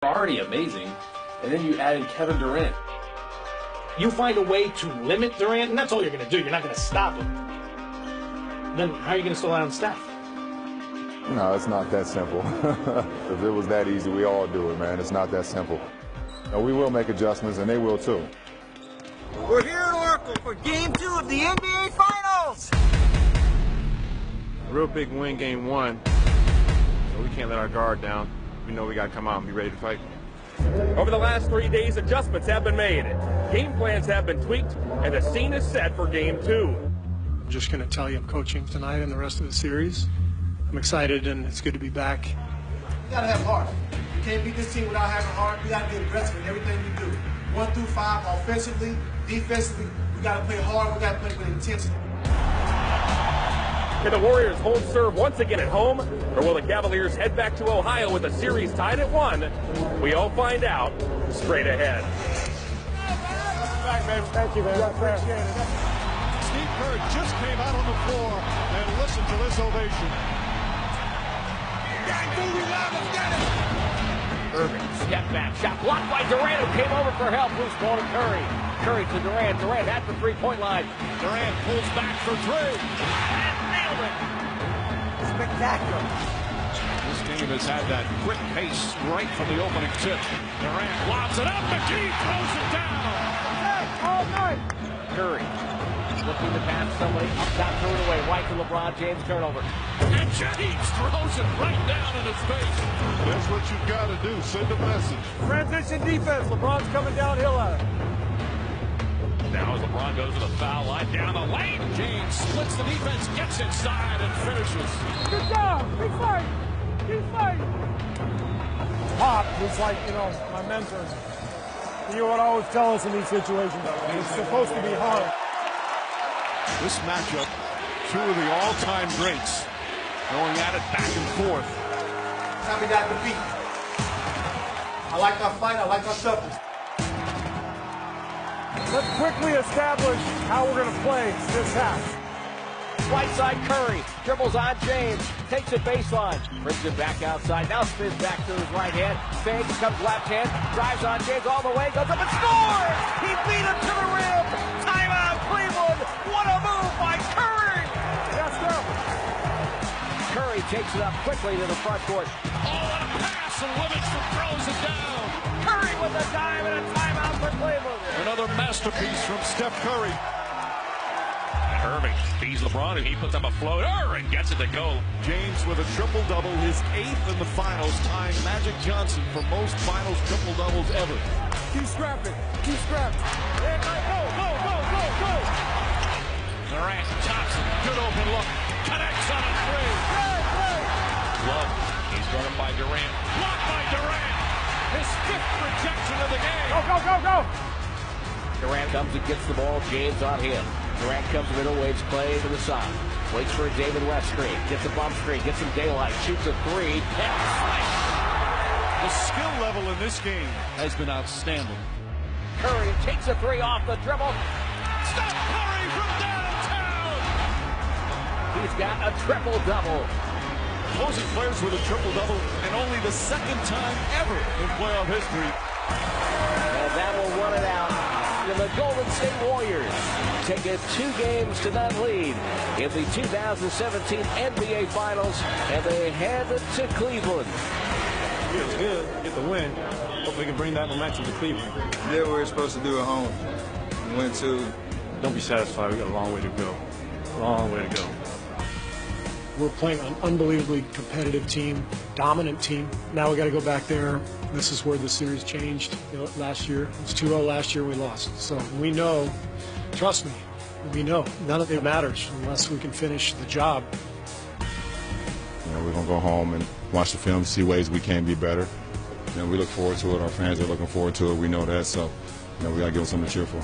already amazing, and then you added Kevin Durant. You find a way to limit Durant, and that's all you're going to do. You're not going to stop him. Then how are you going to slow down Steph? No, it's not that simple. If it was that easy, we all do it, man. It's not that simple. No, we will make adjustments, and they will too. We're here at Oracle for Game 2 of the NBA Finals! A real big win, Game 1. So we can't let our guard down. We know we got to come out and be ready to fight. Over the last 3 days, adjustments have been made. Game plans have been tweaked, and the scene is set for Game 2. I'm just going to tell you I'm coaching tonight and the rest of the series. I'm excited, and it's good to be back. You got to have heart. You can't beat this team without having heart. We got to be aggressive in everything we do. 1 through 5, offensively, defensively, we got to play hard. We got to play with intensity. Can the Warriors hold serve once again at home, or will the Cavaliers head back to Ohio with the series tied at 1? We all find out straight ahead. Thank you, man. Appreciate it. Steve Kerr just came out on the floor and listened to this ovation. Irving, step back, shot blocked by Durant, who came over for help. Loose ball to Curry. Curry to Durant. Durant at the three-point line. Durant pulls back for 3. And nailed it. Spectacular. This game has had that quick pace right from the opening tip. Durant lobs it up. McGee throws it down. All night. Curry looking to pass somebody up top, threw it away. White to LeBron James, turnover. And James throws it right down in his face. That's what you've got to do. Send a message. Transition defense. LeBron's coming downhill at it. Now as LeBron goes to the foul line, down the lane, James splits the defense, gets inside, and finishes. Good job. Big fight. Keep fighting. Pop was like, my mentor. He would always tell us in these situations, it's supposed to be hard. This matchup, 2 of the all-time greats going at it back and forth. Now we got the beat. I like our fight. I like our toughness. Let's quickly establish how we're going to play this half. Right side Curry, dribbles on James, takes a baseline, brings it back outside, now spins back to his right hand, fakes, comes left hand, drives on James all the way, goes up and scores! He beat him to the rim! Timeout Cleveland! What a move by Curry! Yes, sir. Curry takes it up quickly to the front court. Oh, what a pass, and Livingston throws it down. Curry with a dime and a timeout for Cleveland. Another masterpiece from Steph Curry. Irving feeds LeBron, and he puts up a floater and gets it to go. James with a triple-double, his 8th in the finals, tying Magic Johnson for most finals triple-doubles ever. Keep scrapping. Keep scrapping. And go. Durant, Thompson, good open look, connects on a 3. Love, he's running by Durant. Blocked by Durant. His 5th rejection of the game. Go. Durant comes and gets the ball, James on him. Durant comes middle, waves play to the side. Waits for a David West screen. Gets a bump screen, gets some daylight, shoots a 3, and smash. The skill level in this game has been outstanding. Curry takes a 3 off the dribble. Steph Curry from downtown. He's got a triple-double. Opposing players with a triple-double, and only the 2nd time ever in playoff history. And that will run it out. And the Golden State Warriors take a 2-0 lead in the 2017 NBA Finals, and they head to Cleveland. Feels good. Get the win. Hope we can bring that momentum to Cleveland. Did what we were supposed to do at home. We went to. Don't be satisfied. We got a long way to go. Long way to go. We're playing an unbelievably competitive team, dominant team. Now we got to go back there. This is where the series changed. Last year, it was 2-0 last year, we lost. So we know, trust me, we know none of it matters unless we can finish the job. We're going to go home and watch the film, see ways we can be better. We look forward to it. Our fans are looking forward to it. We know that. So we got to give them something to cheer for.